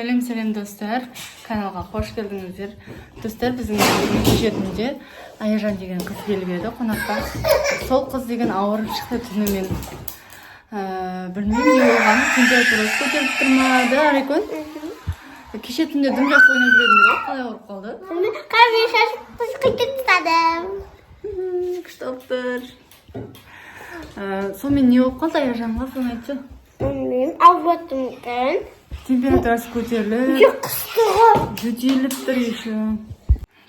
Selam dostlar, kanalga hoş geldinizler. Dostlar, bizim kechedinде Ayajan деген kız kelgedi qonaqqa. Sol kız деген ауырып шықты түні мен білмеймін не болғанын, температурасы көтеріліп тұрмады арекон. Кеше түнде дым жақсы ойнап жүредім ғой, қалай ауырып қалды? Kahve şaşıp fısқытып тастадым. Күшті болып тұр. Сонымен не болып қалды Аяжанға, соны айтшы. Bilmiyorum, avlattım ben. Температурасы көтеріліп, Қыстығы. жөтеліп тұр еще.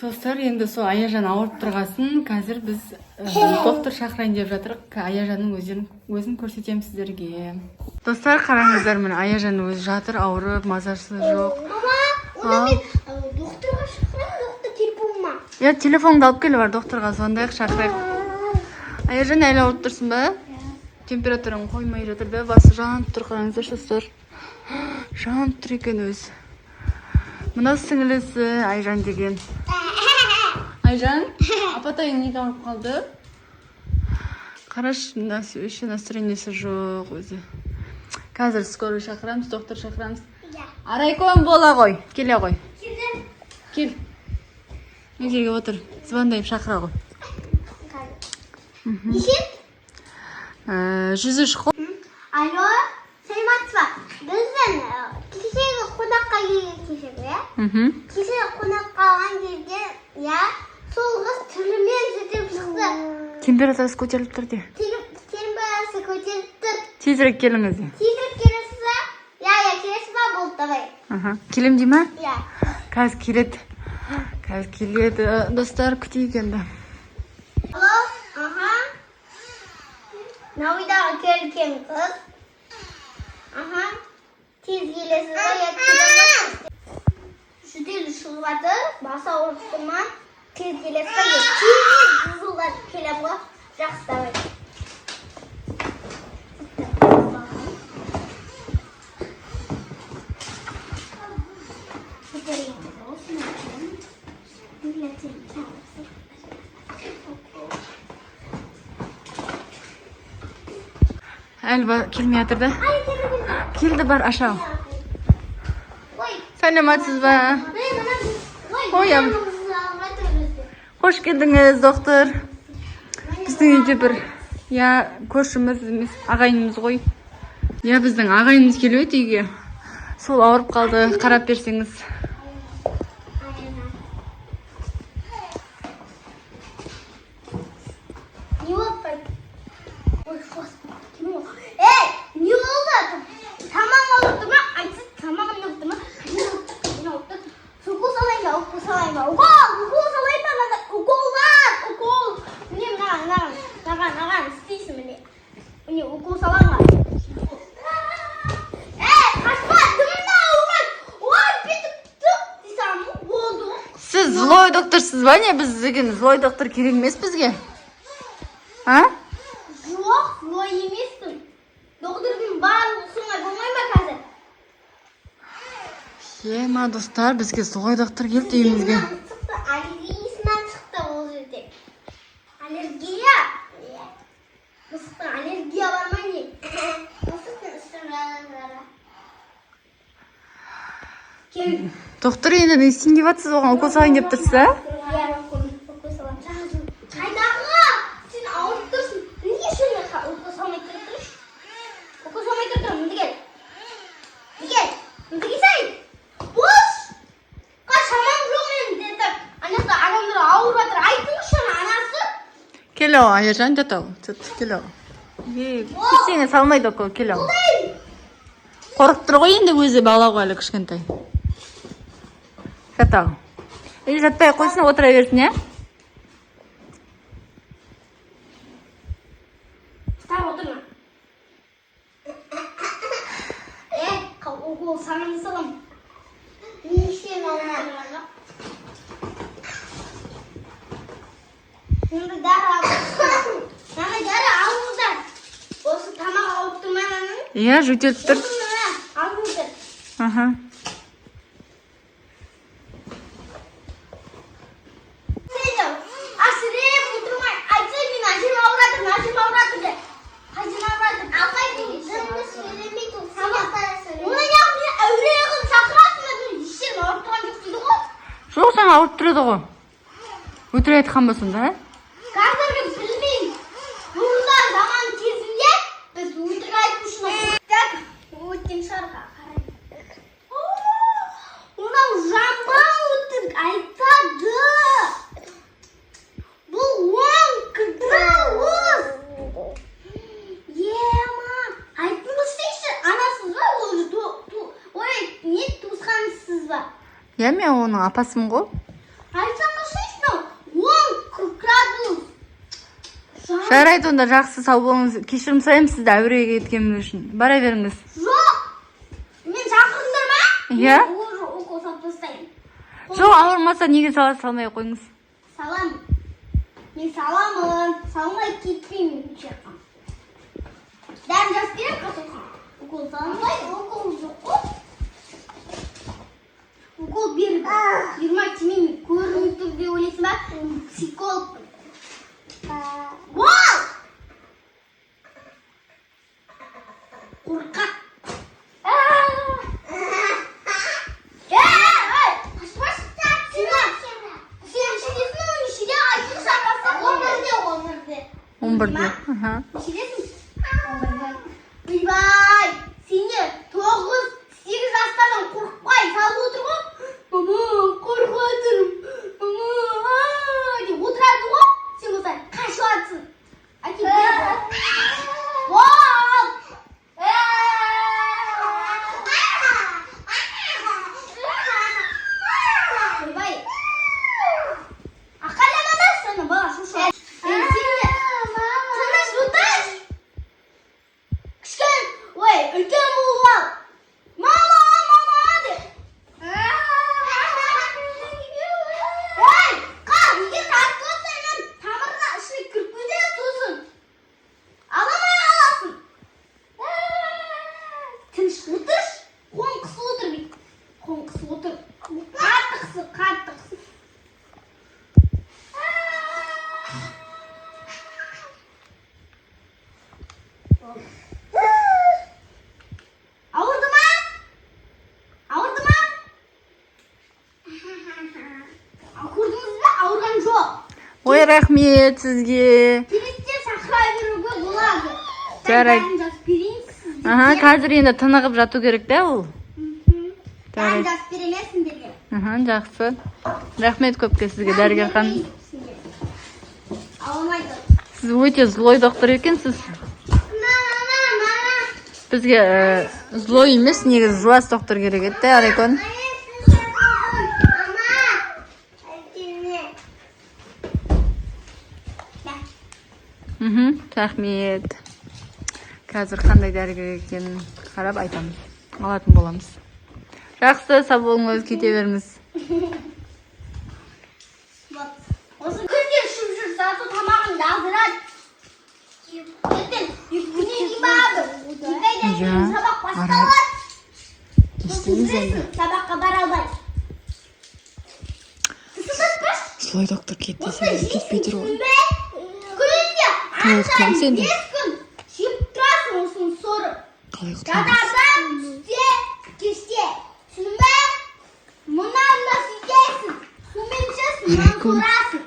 Достар, енді сол Аяжан ауырып тұрғасын, қазір біз доктор шақырайын деп жатырық. Аяжанның өзін көрсетемін сіздерге. Достар, қараңыздар, міне Аяжан өзі жатыр, ауырып, мазасы жоқ. Баба, мен докторға шақырайын, доктор телефоныма. Я телефонды алып келіп бар, докторға звондайық, шақырайық. Аяжан әлі ауырып тұрсың ба? Температураң қоймай жатыр да, басы жанып тұр, қараңыздар, достар. Жанып тұр екен өзі. Мынау сіңілісі Айжан деген. Айжан, апатайың неге ауырып қалды? Қараш, еще настроениесі жоқ өзі. Қазір скорый шақырамыз, доктор шақырамыз. Арайкон бола ғой, келе ғой. Кел. Мен жерге отыр, звондайып шақыра ғой. Жүзіш қой. Alo, Selmat'la. Bizden kişiye konakka gelen kişi be. Kişiye konakka alan жерде, ya, сол қыз түрімен жетіп шықты. Температурасы көтеріліп тұр де. Температурасы көтеріліп тұр. Тезірек келіңіз де. Тезірек келесі ба? Я, келесі ба болды давай. Келем дей ма? Я. Қазір келеді. Достар, күтейік енді. Алло, Науидағы келген қыз. Тез келесіз ба? Жүдел шығып жатыр, басы ауырып тұрман. Тез келесіз ба? Тез жылдар келем ғой. Жақсы давай. Әлі келмей жатыр да. Келді бар, аша. Сәлематсыз ба? Ой, қош келдіңіз, доктор. Біздің үйде бір, көршіміз емес, ағайынымыз ғой. Біздің ағайынымыз келіп еді үйге. Сол ауырып қалды, қарап берсеңіз. Не oldu? Tamam oldu mu? Açık tamam oldu mu? Ukul salayım mı? Ukul salayım mı? Ukul salayım mı? Ukul var. Ukul. Ne? Nagan. İstiyorsun beni. Ne? Ukul salayım mı? Kaçma. Dümdüz olmaz. Oy bitip tık. Desem oldu. Siz zloy doktorsuz ba ne? Biz деген zloy doktor керек емес бізге. Жоқ, злой емеспін. Доктордың барлығы соңай болмай ма қазір? Ма, достар, бізге злой доктор келді үйімізге. Аллергиясынан шықты ол жерде. Аллергия? Мысықтың аллергия бар ма не? Мысықтың үстін Доктор енді не істейін деп жатсыз, оған укол салайын деп тұрсыз, а? Қайдағы? Сен ауырып тұрсың. Неге шыны укол салмай тұрып тұрыш? Укол салмай тұрып, мінді кел. Мінді келсейін. Бос! Шамам жоқ мен деді. Анасы адамдар ауырып жатыр. Айтыңызшы анасы. Келе ғой, Аяжан, жат келе ғой. Ештеңе салмайды укол, келе ғой. Қорқып тұр ғой енді өзі бала ғой әлі кішкентай. Жат ғой. Жатпай қойсын, отыра берсін, е? Отырма. Укол санын салам. Не işleyin olmalarına. Şimdi dara alыңыздар. Осы тамақ алып тұрмағанын. Жөтеліп тұр. Алыңыздар. Асыреп отырмай. Айтсай мен әжем ауырады деп. Әжем ауырады. Алқай дейін. Оны яғни әуре қылып шақырасың ауырып тұрады ғой. Өтірік айтқан ба сонда? Қазіргі білмеймін. Бұрында заман кезінде біз өтірік айтушыны қойдық. Өткен шарға қарай. Мынау жаман өтірік айтады. Бұл оң дұрыс. Ема, айтыңыз дейші, анасыз ба? Ой, не туысқансыз ба? Мен оның апасымын ғой. Айтсаңыз дейші, оң градус. Жарайды, онда жақсы сау болыңыз. Кешірім сұраймын сізді әуреге кеткенім үшін. Бара беріңіз. Жоқ. Мен шақырыңдар ма? Иә? Укол салып тастаймын. Жоқ, ауырмаса неге салмай қойыңыз? Саламын. Мен саламын. Салмай кетпеймін. Дәрі жазып берем, қасыққа. Укол салмай, укол жоқ қой. Укол беріп. 20 тимеймін. Көрініп тұр деп ойлайсың ба? Психологпын. Вау! Қорқақ. Он бірде. Ойбай, сені 9-8 жастардан қорықпай салып отыр ғой. Мама, қорқатырым. Мама, деп отырады ғой. Сен болсаң қашылатсың. Вау! Ойбай. Ақаламана сені бала шушы. Үлкен болып ал. Мама, деп. Ой, қар, егер қатты болса, мен тамырына ішіне кірпіде тұзын. Аламай аласың. Тыныш отырш, қоң қысы отыр бейт. Қоң қысы отыр. Қатты қысы. Ой, рахмет сізге. Келесте шақыра беруге болады. Жарайды. Бәрін жазып берейін сізге. Қазір енді тынығып жату керек та ол. Бәрін жазып беремін сендерге. Жақсы. Рахмет көпке сізге, дәрігер ханым. Алмайды. Сіз өте злой доктор екенсіз. Бізге злой емес, негізі жуас доктор керек еді, Арекон. Рахмет. Қазір қандай дәрігер екенін қарап айтамыз. Алатын боламыз. Жақсы, сау болыңыз, кете беріңіз. Осы күнде ішіп жүр, заты тамағын дағдырады. Ертең күніне демады. Сабақ басталады. Естіңіз енді. Сабаққа бара алмай. Злой доктор кетпей тұр ғой. Күнде анша 5 күн жеп тұрасың осыны сорып. Жатардан түсте, кеште. Түсінің бе? Мұнан да сөйтесің. Сумен ішесің, мұнан сорасың.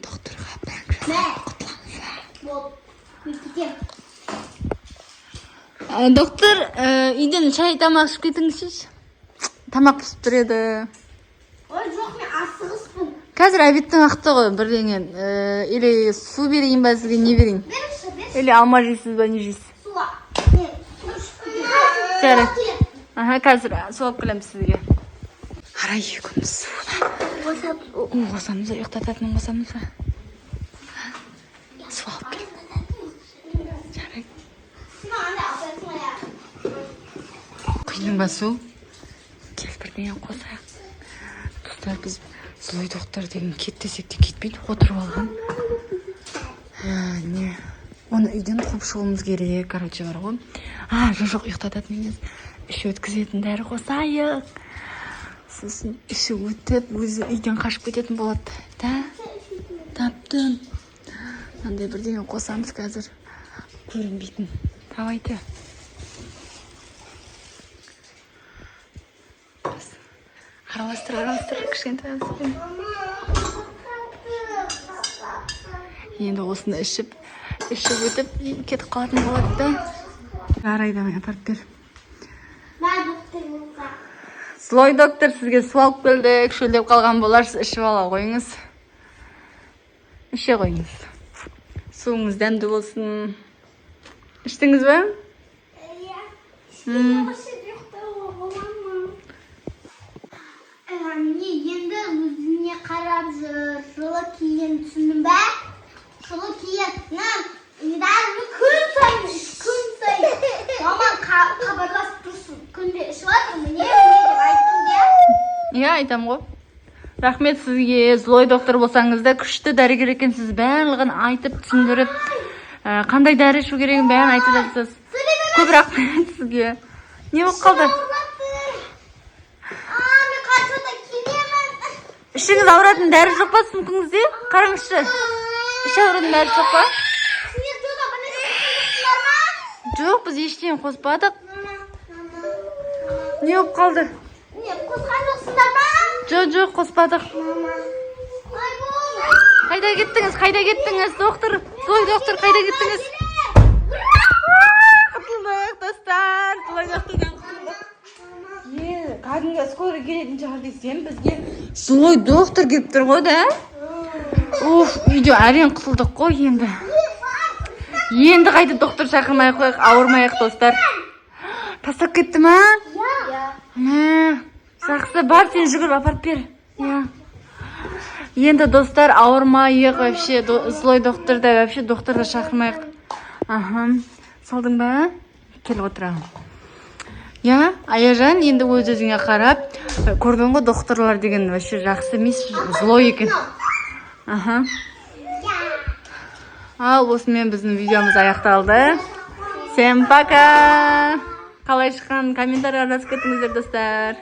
Докторға пранк жасап құтыламыз. Бол, мен кетем. Доктор, үйден шай тамақ ішіп кетіңізші. Тамақ пісіп тұр еді. Ой, жоқ, мен асығыспын. Қазір обедтің уақыты ғой, бірдеңе. Или су берейін ба сізге, не берейін? Беріңші. Или алма жейсіз ба, не жейсіз? Суға. Мен су ішіп кетем. Қазір су алып келеміз сізге. Ара екеуміз суына. Қосамыз ба, ұйықтататын қосамыз ба? Су алып кел. Жарайды. Құйдың ба су? Кел бірдеңе қосайық. Достар, біз злой доктор деген кет десек те кетпейді, отырып алған. Не? Оны үйден қуып шығуымыз керек, короче, бар ғой. Жоқ, ұйықтататын емес. Іші өткізетін дәрі қосайық. Сосын іші өтіп, өзі үйден қашып кететін болады. Таптым. Андай бірдеңе қосамыз қазір. Көрінбейтін. Давайте. Қарабастыр, кішкентай азбен. Енді осыны ішіп өтіп, кетіп қалатын болады да. Жарайды, апарып бер. Злой доктор, сізге су алып келдік. Шөлдеп қалған боларсыз, ішіп ала қойыңыз. Іше қойыңыз. Суыңыз дәмді болсын. Іштіңіз бе? Енді өзіне қарап жүр. Жылы киген түсіндің бе? Жылы киген. Даже күн сайын. Маман хабарласып тұрсын. Күнде ішіп жатырмын. Не деп айттың де? Иә, айтам ғой. Рахмет сізге. Злой доктор болсаңыз да күшті дәрігер екенсіз. Барлығын айтып, түсіндіріп, қандай дәрі ішу керегін бәрін айтып жатсыз. Көп рахмет сізге. Не болып қалды? Ішіңіз ауыратын дәрі жоқ па сумкаңызда? Қараңызшы. Іш ауыратын дәрі жоқ па? Жоқ, біз ештеңе қоспадық. Не болып қалды? Қосқан жоқсыңдар ма? Жоқ, қоспадық. Қайда кеттіңіз, доктор? Злой доктор, қайда кеттіңіз? Құтылдық, достар. Злой доктордан құтылдық. Кәдімгі скорый келетін шығар десем, бізге злой доктор келіп тұр ғой да? Үйде әрең құтылдық қой енді. Енді қайда доктор шақырмай қойық, ауырмайық, достар. Тастап кетті ма? Жақсы, бар, сен жүгір, апарып бер. Енді достар, ауырмайық, вообще, злой докторда, вообще, докторда шақырмайық. Салдың ба? Кел отырамын. Аяжан, енді өз-өзіңе қарап, көрдің ғой, докторлар деген вообще жақсы емес, злой екен. Ал, осымен біздің видеомыз аяқталды. Всем пока! Қалай шыққан комментария жазып кетіңіздер, достар.